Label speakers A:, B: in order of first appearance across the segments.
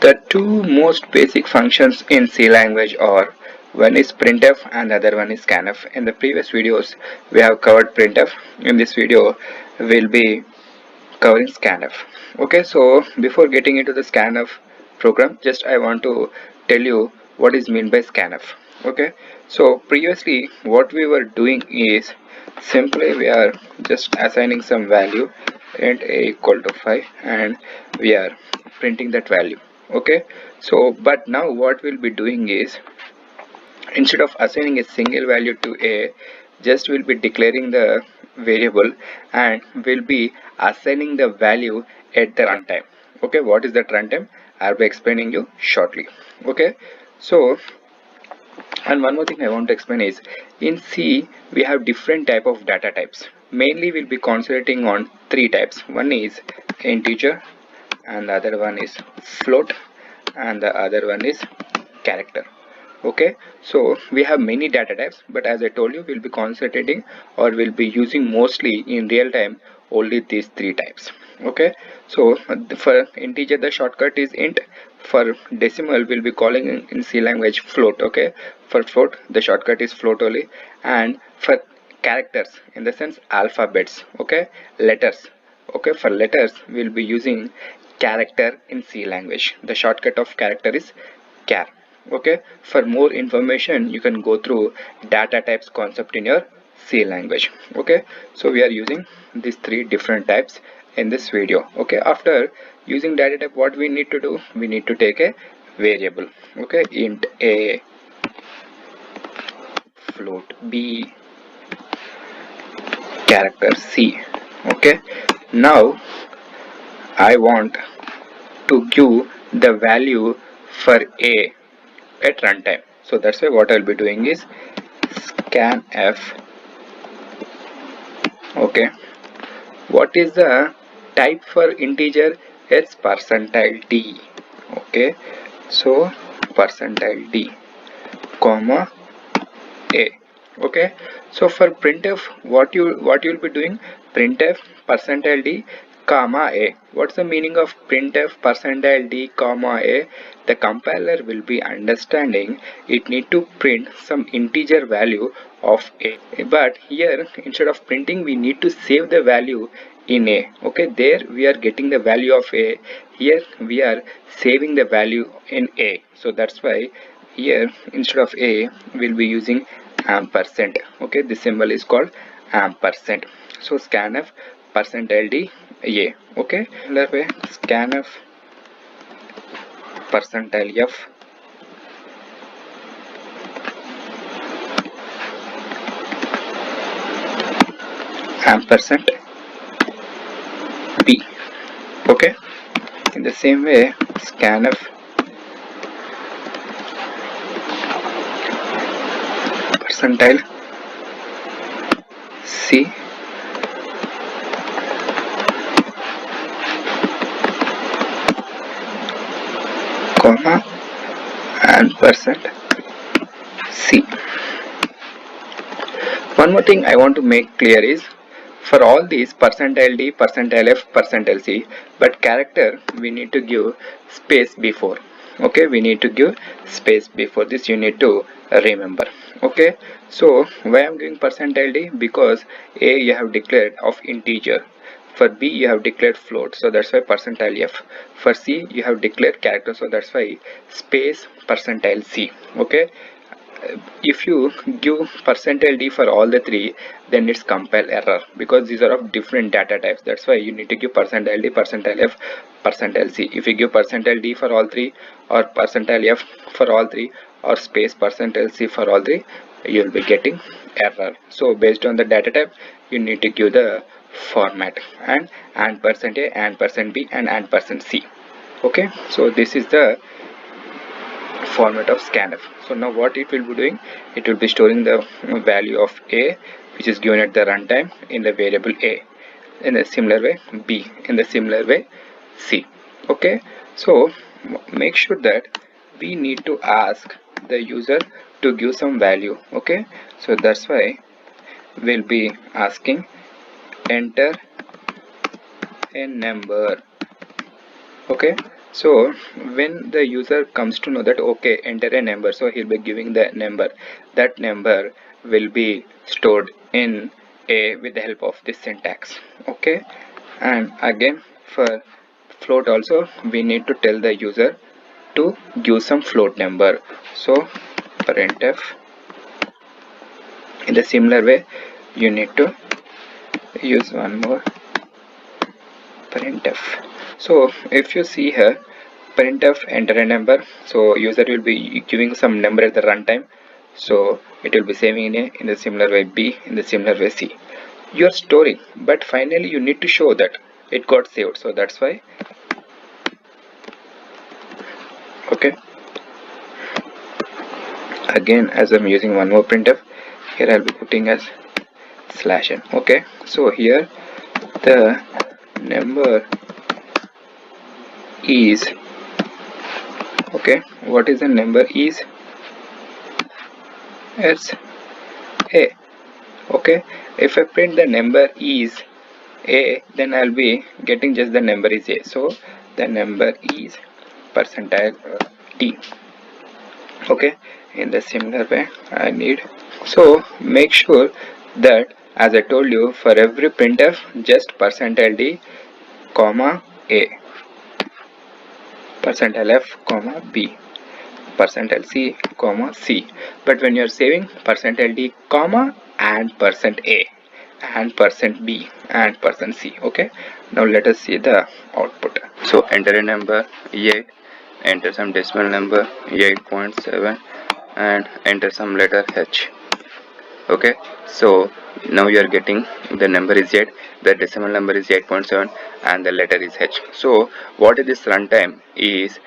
A: The two most basic functions in C language are one is printf and the other one is scanf. In the previous videos we have covered printf. In this video we'll be covering scanf. Okay, so before getting into the scanf program, just I want to tell you what is meant by scanf. Okay, so previously what we were doing is simply we are just assigning some value int a equal to 5 and we are printing that value. Okay, so but now what we'll be doing is instead of assigning a single value to a, just we'll be declaring the variable and we'll be assigning the value at the runtime. Okay, what is that runtime? I'll be explaining you shortly. Okay, so and one more thing I want to explain is in C we have different type of data types. Mainly we'll be concentrating on three types. One is integer and the other one is float and the other one is character. Okay, so we have many data types, but as I told you, we'll be concentrating or we'll be using mostly in real time only these three types. Okay, so for integer the shortcut is int. For decimal we'll be calling in C language float. Okay, for float the shortcut is float only, and for characters in the sense alphabets, okay, letters. Okay, for letters we'll be using character in C language. The shortcut of character is char. Okay, for more information you can go through data types concept in your C language. Okay, so we are using these three different types in this video. Okay, after using data type, what we need to do, we need to take a variable. Okay, int a, float b, character c. Okay, now I want to give the value for a at runtime. So that's why what I'll be doing is scanf. Okay, what is the type for integer? It's percentile d. Okay, so percentile d comma a. Okay, so for printf what you'll be doing, printf percentile d comma a. What's the meaning of printf percentile d comma a? The compiler will be understanding it need to print some integer value of a, but here instead of printing we need to save the value in a. Okay, there we are getting the value of a, here we are saving the value in a. So that's why here instead of a we'll be using ampersand. Okay, this symbol is called ampersand. So scanf percentile d a. Okay, similar way scanf percentile f ampersand b. Okay, in the same way scanf percentile c comma ampersand c. One more thing I want to make clear is for all these percentile d, percentile f, percentile c, but character we need to give space before. Okay, we need to give space before this, you need to remember. Okay, so why I'm giving percentile d? Because a you have declared of integer, for b you have declared float, so that's why percentile f, for c you have declared character, so that's why space percentile c. Okay, if you give percentile d for all the three, then it's compile error because these are of different data types. That's why you need to give percentile d, percentile f, percentile c. If you give percentile d for all three or percentile f for all three or space percentile c for all three, you will be getting error. So based on the data type you need to give the format and percent a and percent b and percent c. Okay, so this is the format of scanf. So now what it will be doing, it will be storing the value of a which is given at the runtime in the variable a, in a similar way b, in the similar way c. Okay, so make sure that we need to ask the user to give some value. Okay, so that's why we'll be asking enter a number. Okay, So when the user comes to know that okay, enter a number, so he'll be giving the number. That number will be stored in a with the help of this syntax. Okay, and again for float also we need to tell the user to give some float number. So printf, in the similar way you need to use one more printf. So if you see here, printf enter a number, so user will be giving some number at the runtime, so it will be saving in a in the similar way b, in the similar way c. You are storing, but finally you need to show that it got saved, so that's why. Okay, again as I'm using one more printf, here I'll be putting as /n. Okay, so here the number is, okay, what is the number is as a. Okay, if I print the number is a, then I'll be getting just the number is a, so the number is percentile d. Okay, in the similar way I need, so make sure that as I told you, for every printf just percentile d comma a, percentile f comma b, percentile c comma c. But when you are saving, percentile d comma and percent a and percent b and percent c. Okay, now let us see the output. So enter a number 8, enter some decimal number 8.7 and enter some letter h. Okay, so now you are getting the number is 8, the decimal number is 8.7 and the letter is h. So what is this runtime is,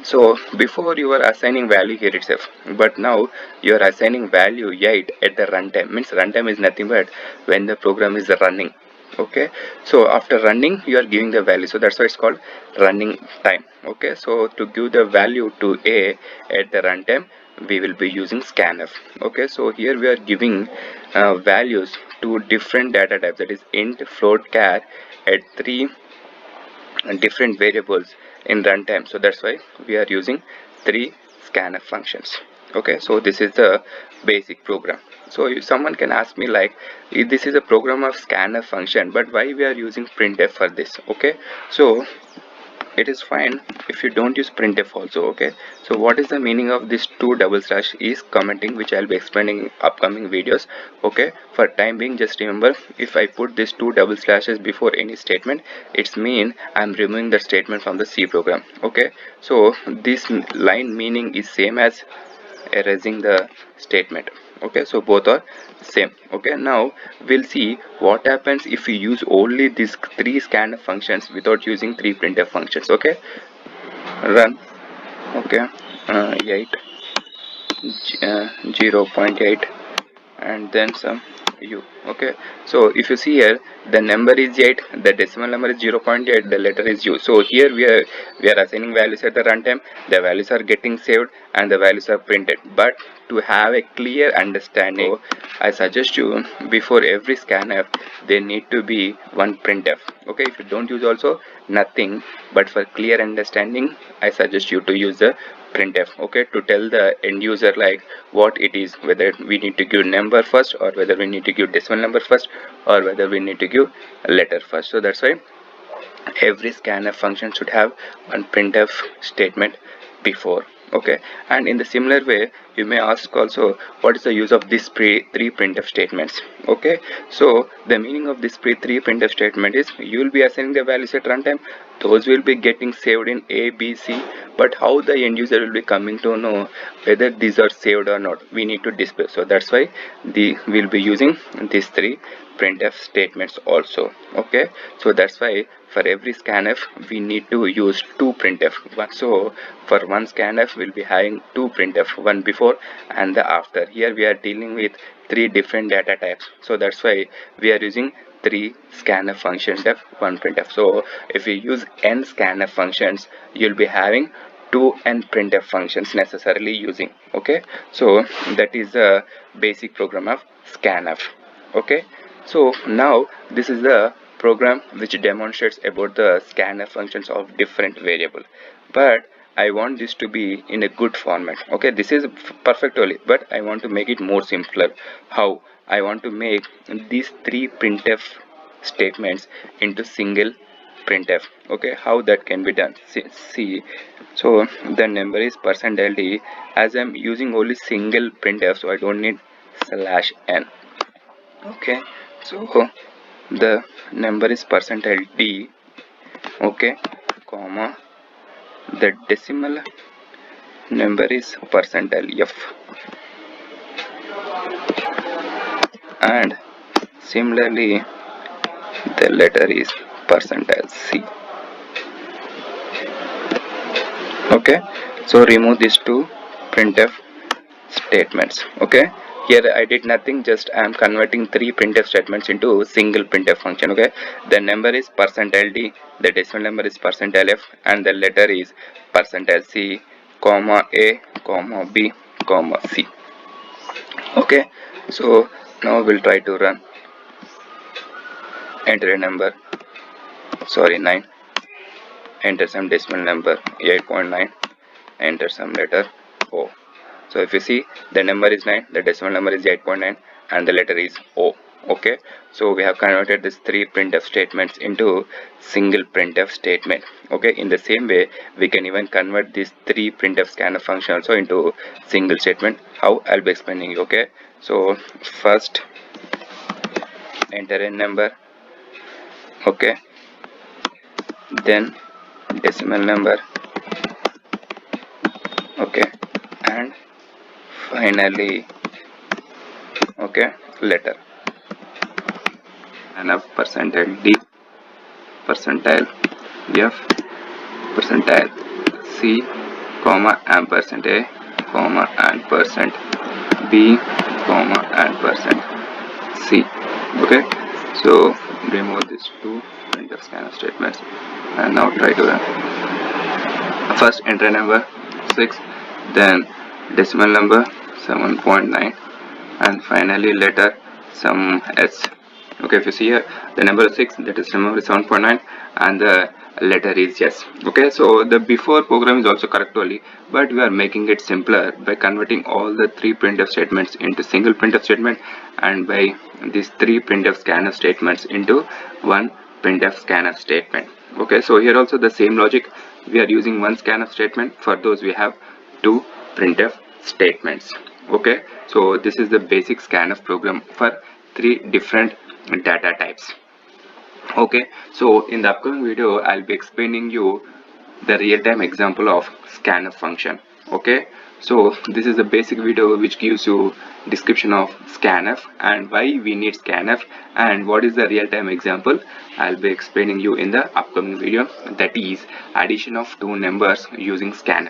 A: so before you were assigning value here itself, but now you are assigning value 8 at the runtime. Means runtime is nothing but when the program is running. Okay, so after running you are giving the value, so that's why it's called running time. Okay, so to give the value to a at the runtime we will be using scanf. Okay, so here we are giving values to different data types, that is int, float, char, at 3 different variables in runtime, so that's why we are using 3 scanf functions. Okay, so this is the basic program. So if someone can ask me like, if this is a program of scanf function, but why we are using printf for this? Okay, so it is fine if you don't use printf also. Okay, so what is the meaning of this two double slash is commenting, which I'll be explaining in upcoming videos. Okay, for time being just remember, if I put these two double slashes before any statement, it's mean I'm removing the statement from the C program. Okay, so this line meaning is same as erasing the statement. Okay, so both are same. Okay, now we'll see what happens if we use only these 3 scanf functions without using 3 printf functions. Okay, run. Okay, 8 0.8 and then some u. Okay, so if you see here, the number is 8, the decimal number is 0.8, the letter is u. So here we are assigning values at the runtime, the values are getting saved and the values are printed. But to have a clear understanding, I suggest you before every scanf there need to be one printf. Okay, if you don't use also nothing, but for clear understanding I suggest you to use the printf. Okay, to tell the end user like what it is, whether we need to give number first or whether we need to give decimal number first or whether we need to give a letter first. So that's why every scanf function should have one printf statement before. Okay, and in the similar way you may ask also what is the use of these three printf statements. Okay, so the meaning of this three printf statement is you will be assigning the values at runtime, those will be getting saved in a b c, but how the end user will be coming to know whether these are saved or not, we need to display. So that's why we'll be using these three printf statements also. Okay, so that's why for every scanf we need to use two printf. So for one scanf we'll be having two printf, one before and the after. Here we are dealing with three different data types, so that's why we are using three scanf functions of one printf. So if we use n scanf functions, you'll be having 2n printf functions necessarily using. Okay, so that is the basic program of scanf. Okay, so now this is the program which demonstrates about the scanf functions of different variable, but I want this to be in a good format. Okay, this is perfect only, but I want to make it more simpler. How? I want to make these three printf statements into single printf. Okay, how that can be done? See, so the number is %d. As I'm using only single printf, so I don't need /n. Okay, so the number is %d. Okay, comma, the decimal number is %f, and similarly the letter is %c. Okay, so remove these two printf statements. Okay, here I did nothing, just I am converting three printf statements into single printf function. Okay, the number is %d, the decimal number is %f, and the letter is %c, comma a, comma b, comma c. Okay, so now we'll try to run. Enter a number, 9, enter some decimal number 8.9, enter some letter O. So if you see, the number is 9, the decimal number is 8.9, and the letter is O. Okay, so we have converted these three printf statements into single printf statement. Okay, in the same way we can even convert these three printf scanf function also into single statement. How? I'll be explaining you. Okay, so first enter a number, okay, then decimal number, okay, and finally, okay, letter, and a %d, %f, %c, comma, ampersand a, comma, and %b, comma, and %c. Okay, so remove these two printf scanf statements and now try to run. First enter number 6, then decimal number 7.9, and finally letter some s. Okay, if you see here, the number is 6, that is number is 7.9, and the letter is yes. Okay, so the before program is also correct only, but we are making it simpler by converting all the three printf statements into single printf statement, and by these three printf scanf statements into one printf scanf statement. Okay, so here also the same logic, we are using one scanf statement. For those we have two printf statements. Okay, so this is the basic scanf program for three different data types. Okay, so in the upcoming video I'll be explaining you the real-time example of scanf function. Okay, so this is a basic video which gives you description of scanf and why we need scanf and what is the real-time example. I'll be explaining you in the upcoming video, that is addition of two numbers using scanf.